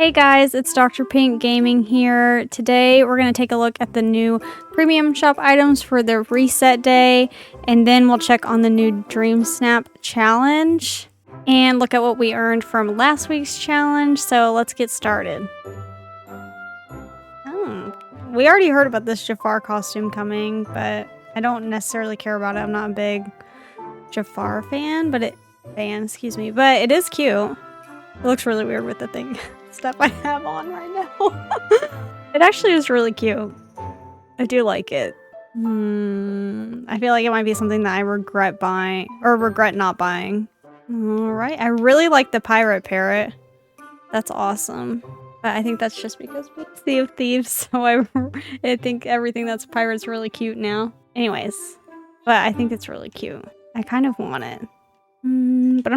Hey guys, it's Dr. Pink Gaming here. Today we're going to take a look at the new premium shop items for the reset day, and then we'll check on the new DreamSnap challenge and look at what we earned from last week's challenge. So let's get started. We already heard about this Jafar costume coming, but I don't necessarily care about it. I'm not a big Jafar fan, but it is cute. It looks really weird with the thing stuff I have on right now. It actually is really cute. I do like it. I feel like it might be something that I regret buying or regret not buying. Alright, I really like the pirate parrot. That's awesome. But I think that's just because we Sea of Thieves, so I think everything that's pirate's really cute now. Anyways, but I think it's really cute. I kind of want it. But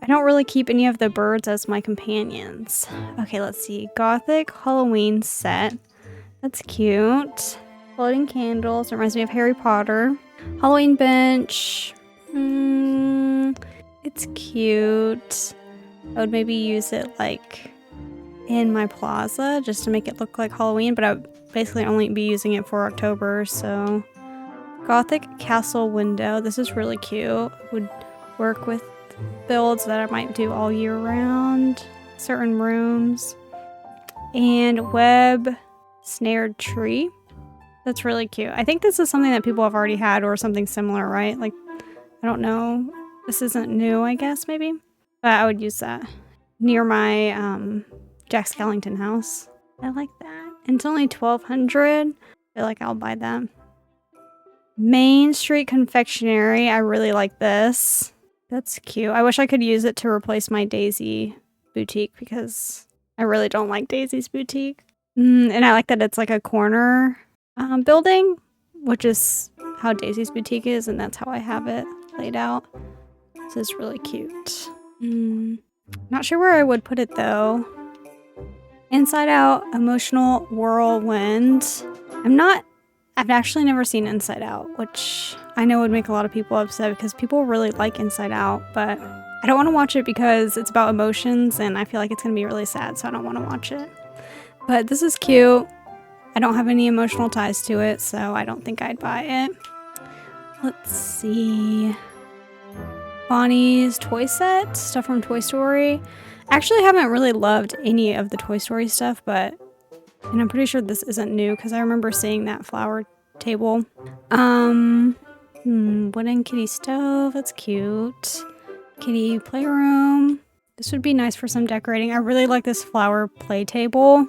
I don't really keep any of the birds as my companions. Okay, let's see. Gothic Halloween set. That's cute. Floating candles. It reminds me of Harry Potter. Halloween bench. It's cute. I would maybe use it like in my plaza just to make it look like Halloween, but I would basically only be using it for October, so. Gothic castle window. This is really cute. Would work with builds that I might do all year round, certain rooms. And web snared tree. That's really cute. I think this is something that people have already had or something similar, right? Like, I don't know. This isn't new, I guess, maybe. But I would use that near my Jack Skellington house. I like that. And it's only $1,200. I feel like I'll buy that. Main Street Confectionery. I really like this. That's cute. I wish I could use it to replace my Daisy boutique because I really don't like Daisy's boutique. And I like that it's like a corner building, which is how Daisy's boutique is, and that's how I have it laid out. So it's really cute. Not sure where I would put it though. Inside Out Emotional Whirlwind. I've actually never seen Inside Out, which I know would make a lot of people upset because people really like Inside Out, but I don't want to watch it because it's about emotions and I feel like it's going to be really sad, so I don't want to watch it. But this is cute. I don't have any emotional ties to it, so I don't think I'd buy it. Let's see. Bonnie's toy set, stuff from Toy Story. I actually haven't really loved any of the Toy Story stuff, and I'm pretty sure this isn't new because I remember seeing that flower table. Wooden kitty stove. That's cute. Kitty playroom. This would be nice for some decorating. I really like this flower play table.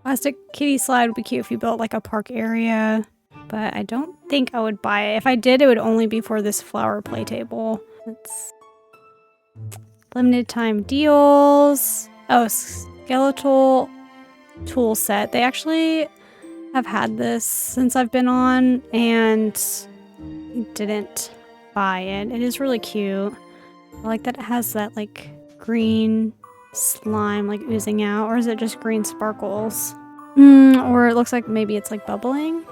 Plastic kitty slide would be cute if you built like a park area, but I don't think I would buy it. If I did, it would only be for this flower play table. It's limited time deals. Oh, skeletal tool set. They actually have had this since I've been on and didn't buy it. It is really cute. I like that it has that like green slime like oozing out, or is it just green sparkles? Or it looks like maybe it's like bubbling.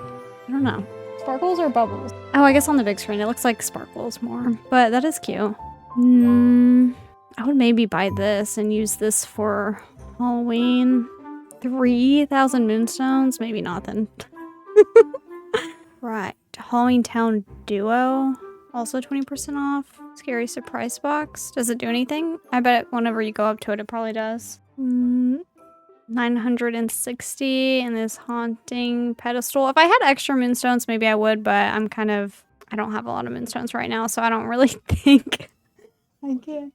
I don't know. Sparkles or bubbles? Oh, I guess on the big screen it looks like sparkles more, but that is cute. I would maybe buy this and use this for Halloween. 3,000 Moonstones? Maybe not then. Right. Halloween Town Duo. Also 20% off. Scary surprise box. Does it do anything? I bet whenever you go up to it, it probably does. 960 and this haunting pedestal. If I had extra Moonstones, maybe I would, but I don't have a lot of Moonstones right now, so I don't really think I can.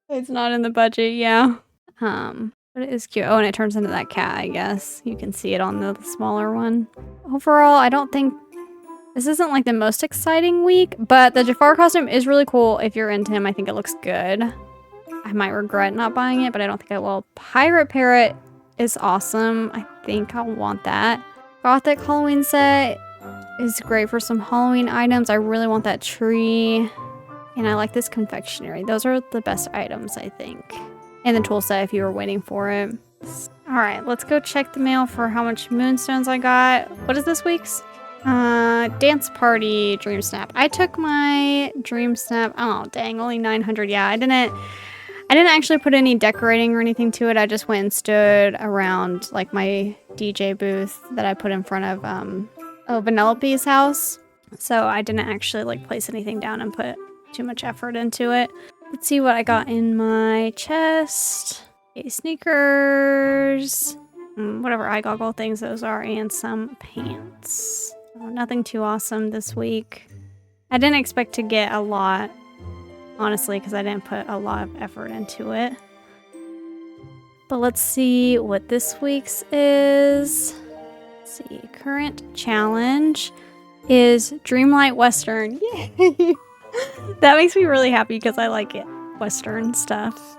It's not in the budget, yeah. But it is cute. Oh, and it turns into that cat, I guess. You can see it on the smaller one. Overall, I don't think this isn't like the most exciting week, but the Jafar costume is really cool. If you're into him, I think it looks good. I might regret not buying it, but I don't think I will. Pirate Parrot is awesome. I think I'll want that. Gothic Halloween set is great for some Halloween items. I really want that tree. And I like this confectionery. Those are the best items, I think. And the tool set if you were waiting for it. Alright, let's go check the mail for how much Moonstones I got. What is this week's? Dance Party DreamSnap. I took my DreamSnap. Oh, dang, only 900. Yeah, I didn't actually put any decorating or anything to it. I just went and stood around like my DJ booth that I put in front of Vanellope's house. So I didn't actually like place anything down and put too much effort into it. Let's see what I got in my chest. Okay, sneakers, whatever eye goggle things those are, and some pants. So nothing too awesome this week. I didn't expect to get a lot, honestly, because I didn't put a lot of effort into it. But let's see what this week's is. Let's see, current challenge is Dreamlight Western. Yay! That makes me really happy because I like it. Western stuff.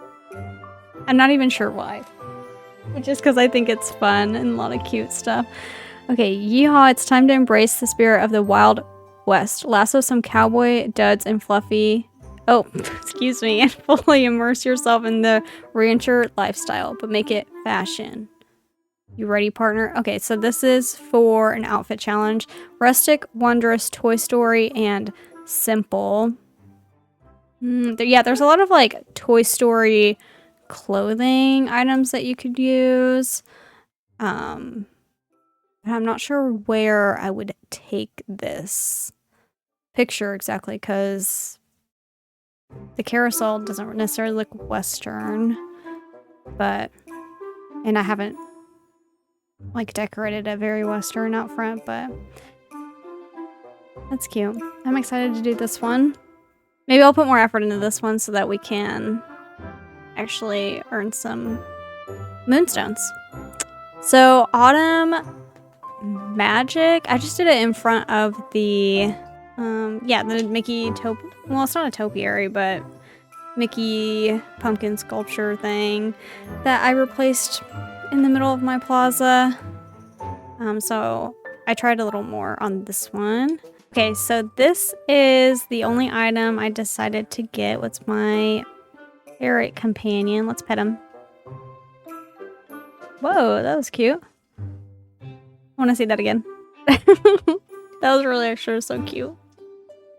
I'm not even sure why. But just because I think it's fun and a lot of cute stuff. Okay, yeehaw, it's time to embrace the spirit of the Wild West. Lasso some cowboy duds and fluffy... Oh, excuse me. And fully immerse yourself in the rancher lifestyle, but make it fashion. You ready, partner? Okay, so this is for an outfit challenge. Rustic, wondrous, Toy Story, and simple. Yeah, there's a lot of like Toy Story clothing items that you could use. I'm not sure where I would take this picture exactly because the carousel doesn't necessarily look Western, and I haven't like decorated it very Western out front, but that's cute. I'm excited to do this one. Maybe I'll put more effort into this one so that we can actually earn some Moonstones. So Autumn Magic, I just did it in front of the the Mickey well, it's not a topiary, but Mickey pumpkin sculpture thing that I replaced in the middle of my plaza. So I tried a little more on this one. Okay, so this is the only item I decided to get. What's my parrot companion? Let's pet him. Whoa, that was cute. I want to see that again. That was really extra, so cute.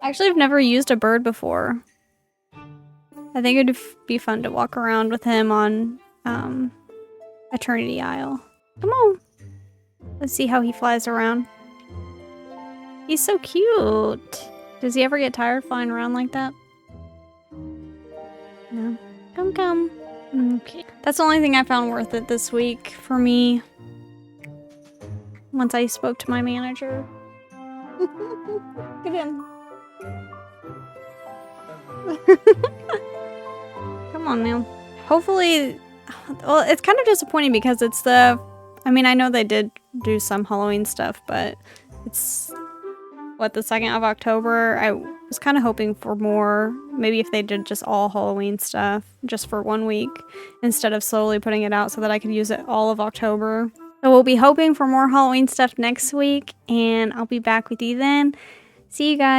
Actually, I've never used a bird before. I think it'd be fun to walk around with him on Eternity Isle. Come on. Let's see how he flies around. He's so cute. Does he ever get tired flying around like that? No. Come. Okay. That's the only thing I found worth it this week for me. Once I spoke to my manager. Look at him. Come on now. Hopefully, well, it's kind of disappointing because it's I know they did do some Halloween stuff, but it's, what, the 2nd of October? I was kind of hoping for more. Maybe if they did just all Halloween stuff just for 1 week instead of slowly putting it out so that I could use it all of October. So we'll be hoping for more Halloween stuff next week, and I'll be back with you then. See you guys.